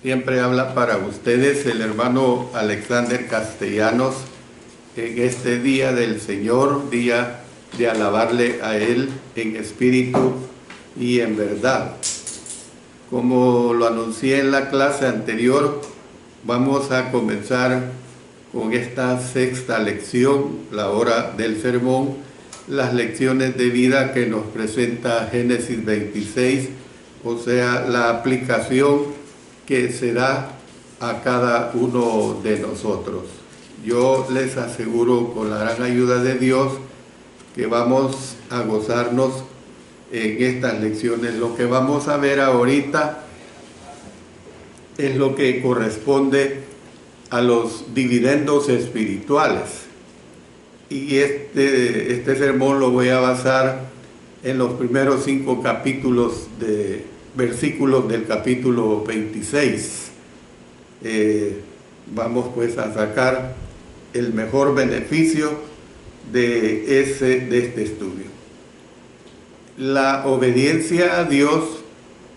Siempre habla para ustedes el hermano Alexander Castellanos en este día del Señor, día de alabarle a Él en espíritu y en verdad. Como lo anuncié en la clase anterior, vamos a comenzar con esta sexta lección, la hora del sermón, las lecciones de vida que nos presenta Génesis 26, o sea, la aplicación que se da a cada uno de nosotros. Yo les aseguro con la gran ayuda de Dios que vamos a gozarnos en estas lecciones. Lo que vamos a ver ahorita es lo que corresponde a los dividendos espirituales. Y este sermón lo voy a basar en los primeros 5 capítulos de versículos del capítulo 26. Vamos pues a sacar el mejor beneficio de este estudio. La obediencia a Dios,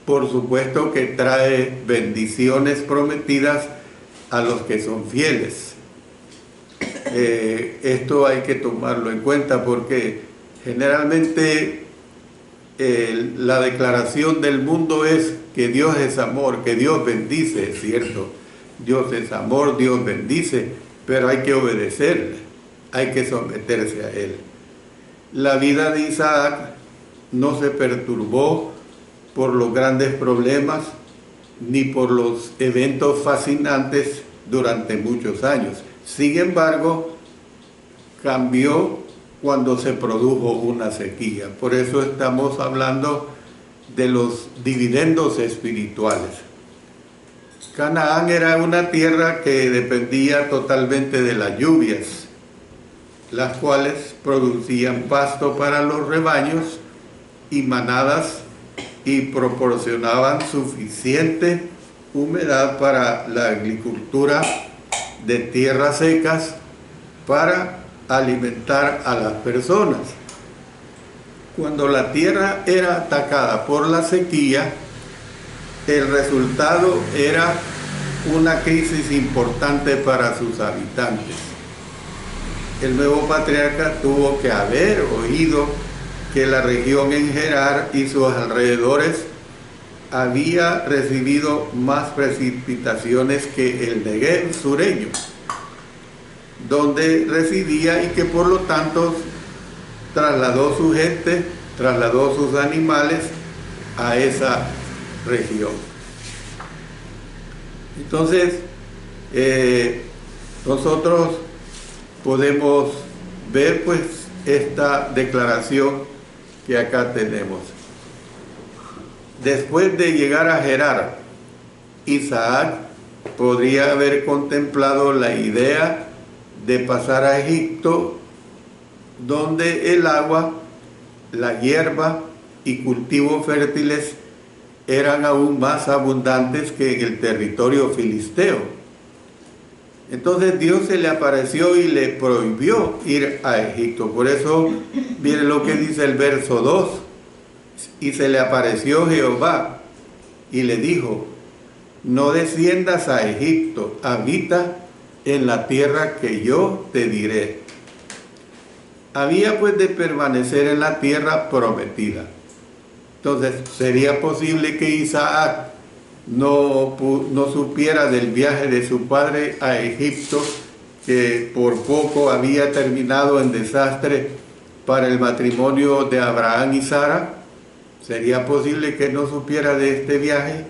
por supuesto que trae bendiciones prometidas a los que son fieles. Esto hay que tomarlo en cuenta porque generalmente la declaración del mundo es que Dios es amor, que Dios bendice, es cierto. Dios es amor, Dios bendice, pero hay que obedecerle, hay que someterse a Él. La vida de Isaac no se perturbó por los grandes problemas ni por los eventos fascinantes durante muchos años. Sin embargo, cambió cuando se produjo una sequía. Por eso estamos hablando de los dividendos espirituales. Canaán era una tierra que dependía totalmente de las lluvias, las cuales producían pasto para los rebaños y manadas y proporcionaban suficiente humedad para la agricultura de tierras secas para alimentar a las personas. Cuando la tierra era atacada por la sequía, el resultado era una crisis importante para sus habitantes. El nuevo patriarca tuvo que haber oído que la región en Gerar y sus alrededores había recibido más precipitaciones que el Negev sureño, donde residía, y que por lo tanto trasladó su gente, trasladó sus animales a esa región. Entonces, nosotros podemos ver pues esta declaración que acá tenemos. Después de llegar a Gerar, Isaac podría haber contemplado la idea de pasar a Egipto, donde el agua, la hierba y cultivos fértiles eran aún más abundantes que en el territorio filisteo. Entonces Dios se le apareció y le prohibió ir a Egipto. Por eso, miren lo que dice el verso 2. Y se le apareció Jehová y le dijo: no desciendas a Egipto, habita en la tierra que yo te diré. Había pues de permanecer en la tierra prometida. Entonces, ¿sería posible que Isaac no supiera del viaje de su padre a Egipto, que por poco había terminado en desastre para el matrimonio de Abraham y Sara? ¿Sería posible que no supiera de este viaje?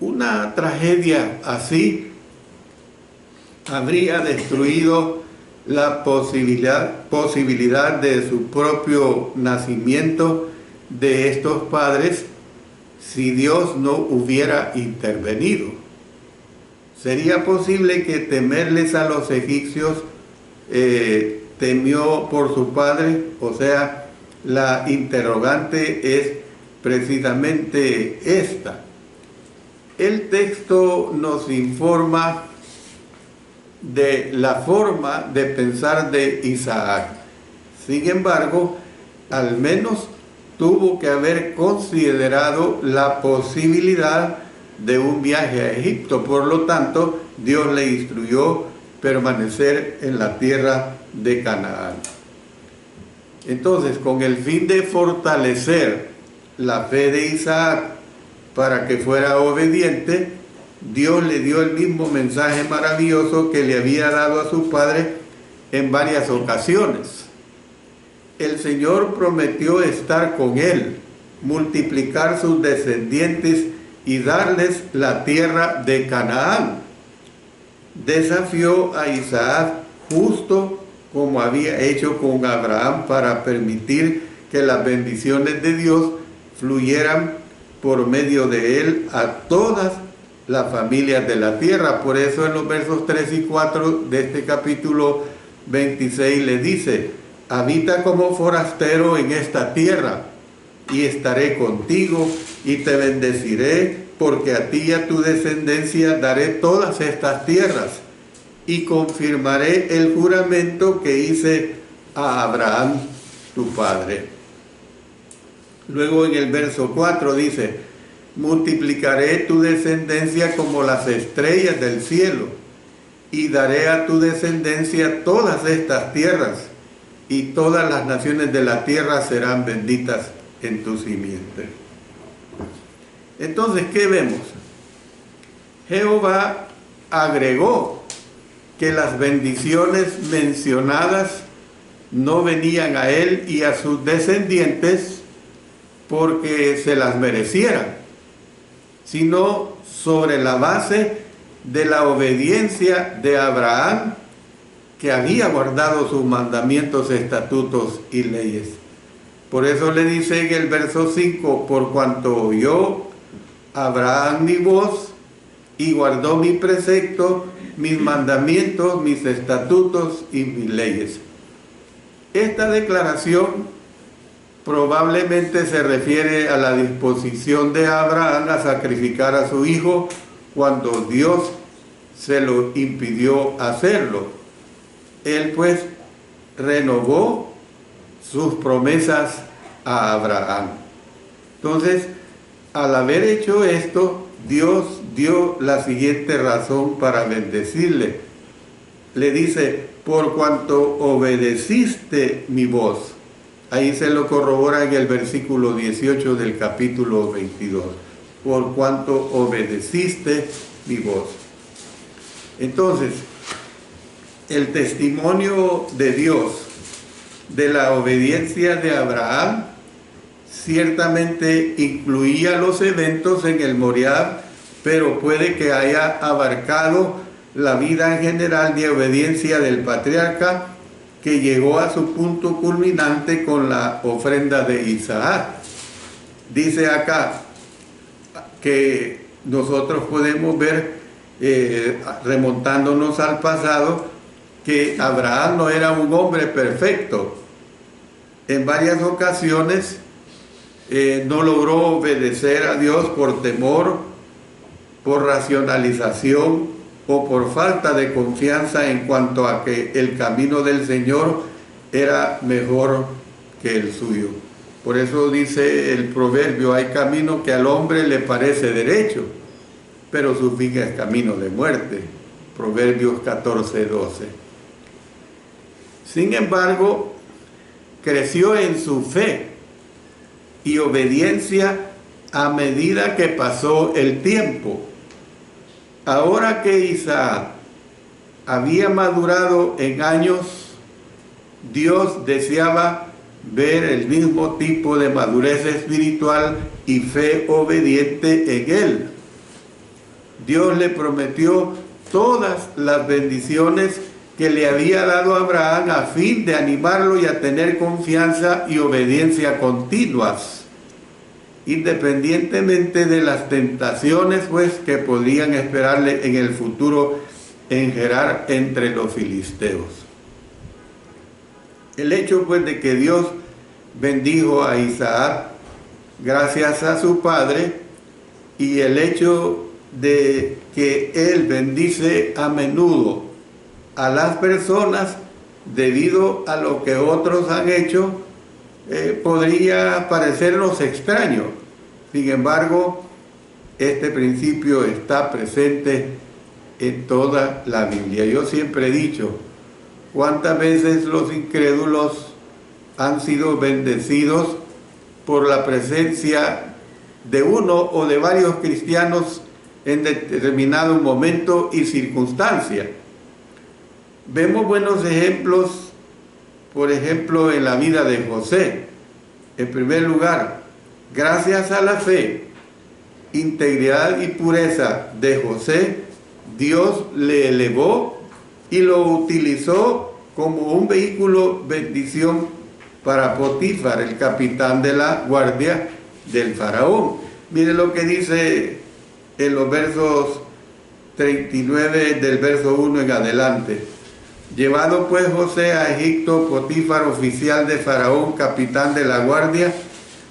Una tragedia así habría destruido la posibilidad de su propio nacimiento de estos padres si Dios no hubiera intervenido. ¿Sería posible que temerles a los egipcios temió por su padre? O sea, la interrogante es precisamente esta. El texto nos informa de la forma de pensar de Isaac. Sin embargo, al menos tuvo que haber considerado la posibilidad de un viaje a Egipto. Por lo tanto, Dios le instruyó permanecer en la tierra de Canaán. Entonces, con el fin de fortalecer la fe de Isaac para que fuera obediente, Dios le dio el mismo mensaje maravilloso que le había dado a su padre en varias ocasiones. El Señor prometió estar con él, multiplicar sus descendientes y darles la tierra de Canaán. Desafió a Isaac justo como había hecho con Abraham para permitir que las bendiciones de Dios fluyeran por medio de él a todas las familias de la tierra. Por eso en los versos 3 y 4 de este capítulo 26 le dice: habita como forastero en esta tierra, y estaré contigo y te bendeciré, porque a ti y a tu descendencia daré todas estas tierras, y confirmaré el juramento que hice a Abraham tu padre. Luego en el verso 4 dice: multiplicaré tu descendencia como las estrellas del cielo, y daré a tu descendencia todas estas tierras, y todas las naciones de la tierra serán benditas en tu simiente. Entonces, ¿qué vemos? Jehová agregó que las bendiciones mencionadas no venían a él y a sus descendientes porque se las merecieran, sino sobre la base de la obediencia de Abraham, que había guardado sus mandamientos, estatutos y leyes. Por eso le dice en el verso 5: por cuanto oyó Abraham mi voz y guardó mi precepto, mis mandamientos, mis estatutos y mis leyes. Esta declaración probablemente se refiere a la disposición de Abraham a sacrificar a su hijo cuando Dios se lo impidió hacerlo. Él pues renovó sus promesas a Abraham. Entonces, al haber hecho esto, Dios dio la siguiente razón para bendecirle. Le dice: por cuanto obedeciste mi voz. Ahí se lo corrobora en el versículo 18 del capítulo 22. Por cuanto obedeciste mi voz. Entonces, el testimonio de Dios de la obediencia de Abraham ciertamente incluía los eventos en el Moriah, pero puede que haya abarcado la vida en general de obediencia del patriarca, que llegó a su punto culminante con la ofrenda de Isaac. Dice acá que nosotros podemos ver, remontándonos al pasado, que Abraham no era un hombre perfecto. En varias ocasiones no logró obedecer a Dios por temor, por racionalización o por falta de confianza en cuanto a que el camino del Señor era mejor que el suyo. Por eso dice el proverbio: hay camino que al hombre le parece derecho, pero su fin es camino de muerte. Proverbios 14:12. Sin embargo, creció en su fe y obediencia a medida que pasó el tiempo. Ahora que Isaac había madurado en años, Dios deseaba ver el mismo tipo de madurez espiritual y fe obediente en él. Dios le prometió todas las bendiciones que le había dado a Abraham a fin de animarlo y a tener confianza y obediencia continuas, independientemente de las tentaciones pues que podrían esperarle en el futuro en Gerar entre los filisteos. El hecho pues de que Dios bendijo a Isaac gracias a su padre, y el hecho de que él bendice a menudo a las personas debido a lo que otros han hecho, podría parecernos extraño. Sin embargo, este principio está presente en toda la Biblia. Yo siempre he dicho, ¿cuántas veces los incrédulos han sido bendecidos por la presencia de uno o de varios cristianos en determinado momento y circunstancia? Vemos buenos ejemplos, por ejemplo, en la vida de José. En primer lugar, gracias a la fe, integridad y pureza de José, Dios le elevó y lo utilizó como un vehículo bendición para Potifar, el capitán de la guardia del faraón. Mire lo que dice en los versos 39 del verso 1 en adelante. Llevado pues José a Egipto, Potifar, oficial de faraón, capitán de la guardia,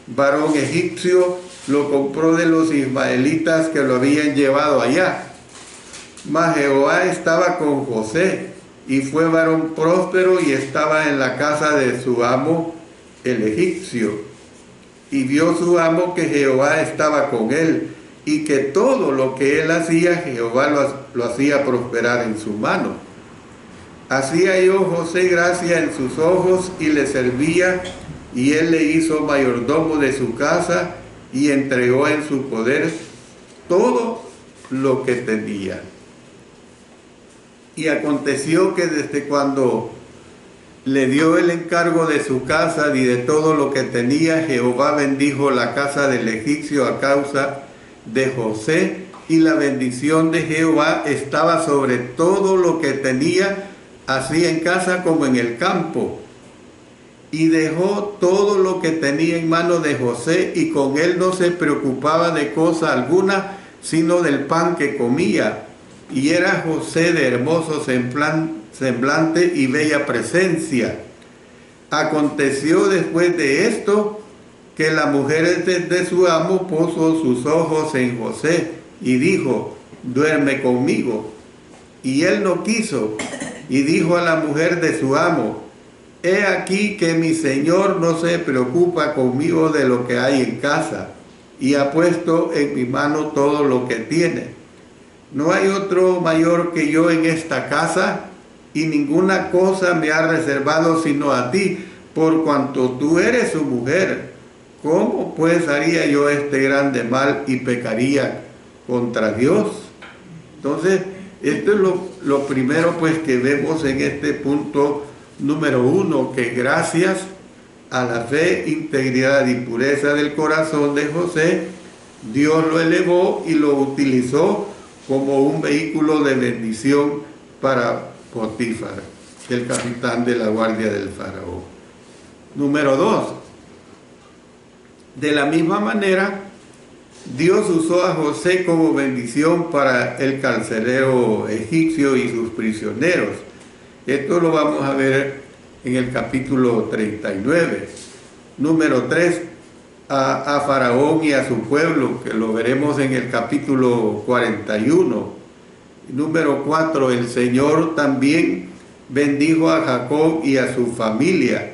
varón egipcio, lo compró de los ismaelitas que lo habían llevado allá. Mas Jehová estaba con José, y fue varón próspero y estaba en la casa de su amo el egipcio. Y vio su amo que Jehová estaba con él, y que todo lo que él hacía, Jehová lo hacía prosperar en su mano. Así halló José gracia en sus ojos y le servía, y él le hizo mayordomo de su casa y entregó en su poder todo lo que tenía. Y aconteció que desde cuando le dio el encargo de su casa y de todo lo que tenía, Jehová bendijo la casa del egipcio a causa de José, y la bendición de Jehová estaba sobre todo lo que tenía, así en casa como en el campo. Y dejó todo lo que tenía en mano de José, y con él no se preocupaba de cosa alguna, sino del pan que comía. Y era José de hermoso semblante y bella presencia. Aconteció después de esto, que la mujer de su amo puso sus ojos en José, y dijo, duerme conmigo. Y él no quiso, y dijo a la mujer de su amo, he aquí que mi señor no se preocupa conmigo de lo que hay en casa, y ha puesto en mi mano todo lo que tiene. No hay otro mayor que yo en esta casa, y ninguna cosa me ha reservado sino a ti, por cuanto tú eres su mujer. ¿Cómo pues haría yo este grande mal y pecaría contra Dios? Entonces, esto es lo primero pues que vemos en este punto número 1, que gracias a la fe, integridad y pureza del corazón de José, Dios lo elevó y lo utilizó como un vehículo de bendición para Potifar, el capitán de la guardia del faraón. Número 2, de la misma manera, Dios usó a José como bendición para el carcelero egipcio y sus prisioneros. Esto lo vamos a ver en el capítulo 39. Número 3, a Faraón y a su pueblo, que lo veremos en el capítulo 41. Número 4, el Señor también bendijo a Jacob y a su familia.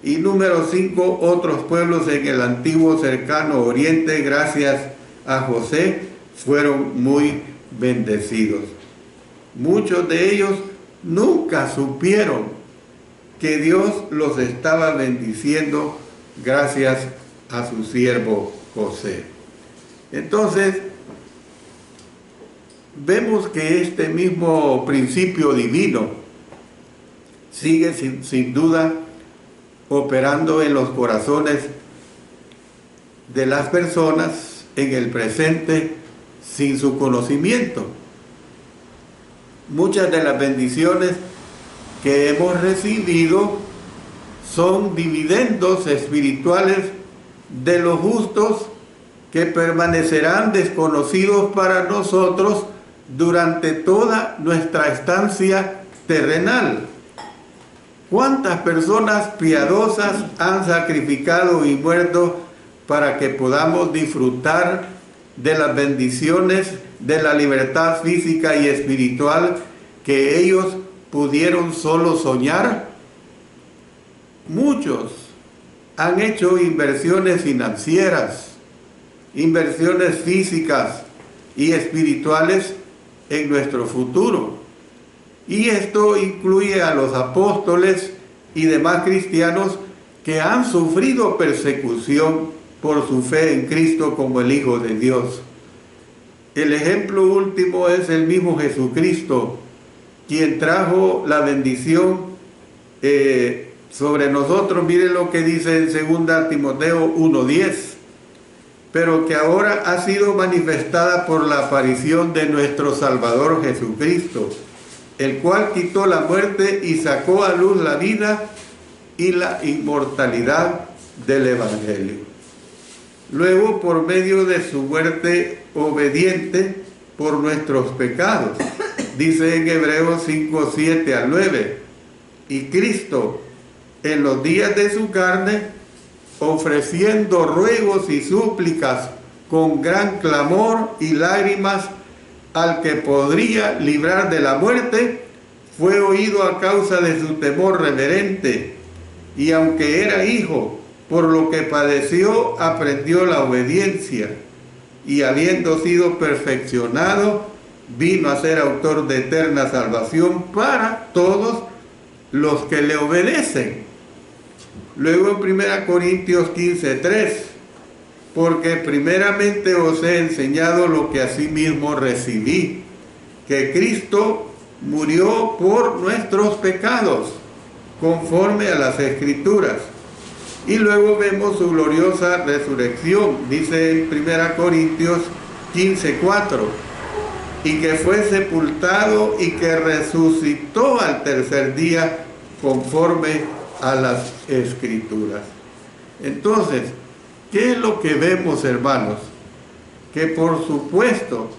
Y número 5, otros pueblos en el antiguo cercano oriente, gracias a José, fueron muy bendecidos. Muchos de ellos nunca supieron que Dios los estaba bendiciendo gracias a su siervo José. Entonces, vemos que este mismo principio divino sigue sin duda operando en los corazones de las personas en el presente sin su conocimiento. Muchas de las bendiciones que hemos recibido son dividendos espirituales de los justos que permanecerán desconocidos para nosotros durante toda nuestra estancia terrenal. ¿Cuántas personas piadosas han sacrificado y muerto para que podamos disfrutar de las bendiciones de la libertad física y espiritual que ellos pudieron solo soñar? Muchos han hecho inversiones financieras, inversiones físicas y espirituales en nuestro futuro. Y esto incluye a los apóstoles y demás cristianos que han sufrido persecución por su fe en Cristo como el Hijo de Dios. El ejemplo último es el mismo Jesucristo, quien trajo la bendición sobre nosotros. Miren lo que dice en 2 Timoteo 1:10, pero que ahora ha sido manifestada por la aparición de nuestro Salvador Jesucristo, el cual quitó la muerte y sacó a luz la vida y la inmortalidad del Evangelio. Luego, por medio de su muerte obediente por nuestros pecados, dice en Hebreos 5:7-9, y Cristo, en los días de su carne, ofreciendo ruegos y súplicas con gran clamor y lágrimas al que podría librar de la muerte, fue oído a causa de su temor reverente, y aunque era hijo, por lo que padeció, aprendió la obediencia, y habiendo sido perfeccionado, vino a ser autor de eterna salvación para todos los que le obedecen. Luego en 1 Corintios 15:3, porque primeramente os he enseñado lo que asimismo recibí, que Cristo murió por nuestros pecados, conforme a las Escrituras. Y luego vemos su gloriosa resurrección, dice en 1 Corintios 15:4, y que fue sepultado y que resucitó al tercer día, conforme a las Escrituras. Entonces, ¿qué es lo que vemos, hermanos? Que por supuesto,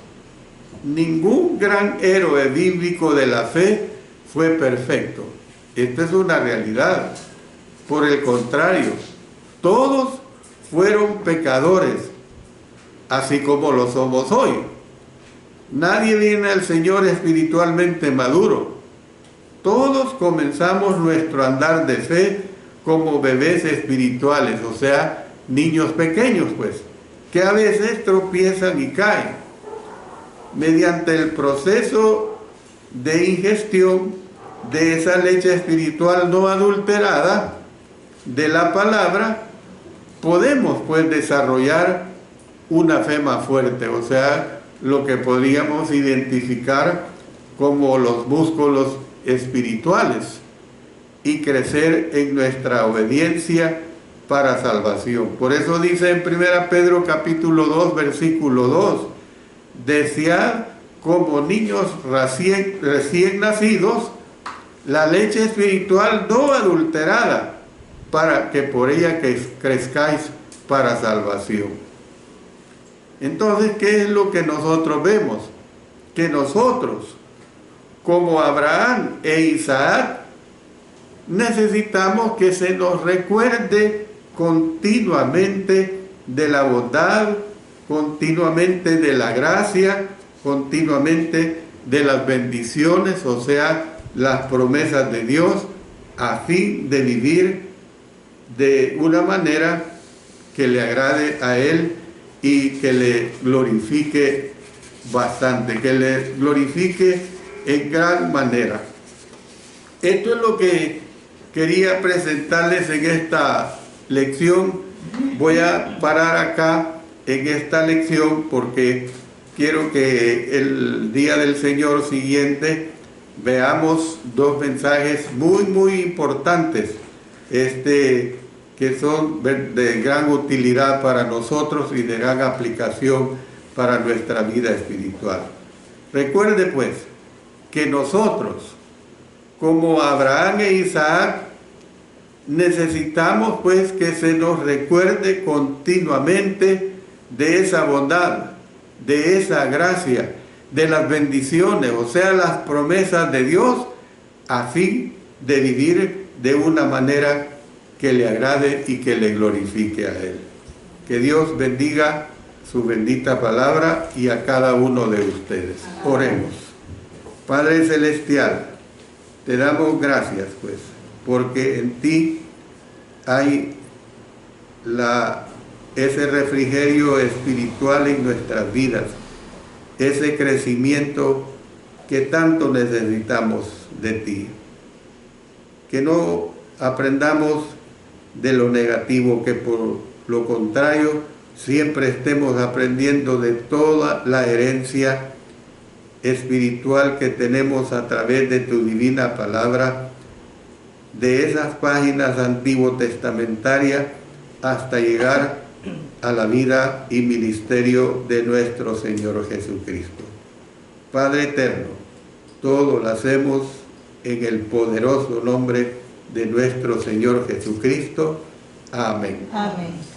ningún gran héroe bíblico de la fe fue perfecto. Esta es una realidad. Por el contrario, todos fueron pecadores, así como lo somos hoy. Nadie viene al Señor espiritualmente maduro. Todos comenzamos nuestro andar de fe como bebés espirituales, o sea, niños pequeños, pues, que a veces tropiezan y caen. Mediante el proceso de ingestión de esa leche espiritual no adulterada de la palabra, podemos pues desarrollar una fe más fuerte, o sea, lo que podríamos identificar como los músculos espirituales, y crecer en nuestra obediencia para salvación. Por eso dice en 1 Pedro capítulo 2, versículo 2, desead como niños recién nacidos la leche espiritual no adulterada, para que por ella crezcáis para salvación. Entonces, ¿qué es lo que nosotros vemos? Que nosotros, como Abraham e Isaac, necesitamos que se nos recuerde continuamente de la bondad, continuamente de la gracia, continuamente de las bendiciones, o sea, las promesas de Dios, a fin de vivir de una manera que le agrade a Él y que le glorifique bastante, que le glorifique en gran manera. Esto es lo que quería presentarles en esta lección. Voy a parar acá en esta lección porque quiero que el día del Señor siguiente veamos dos mensajes muy importantes, que son de gran utilidad para nosotros y de gran aplicación para nuestra vida espiritual. Recuerde pues que nosotros, como Abraham e Isaac, necesitamos pues que se nos recuerde continuamente de esa bondad, de esa gracia, de las bendiciones, o sea, las promesas de Dios, a fin de vivir de una manera que le agrade y que le glorifique a Él. Que Dios bendiga su bendita palabra y a cada uno de ustedes. Oremos. Padre Celestial, te damos gracias, pues, porque en ti hay la ese refrigerio espiritual en nuestras vidas, ese crecimiento que tanto necesitamos de ti. Que no aprendamos de lo negativo, que por lo contrario siempre estemos aprendiendo de toda la herencia espiritual que tenemos a través de tu divina palabra, de esas páginas antiguo testamentarias hasta llegar a la vida y ministerio de nuestro Señor Jesucristo. Padre eterno, todo lo hacemos en el poderoso nombre de nuestro Señor Jesucristo. Amén. Amén.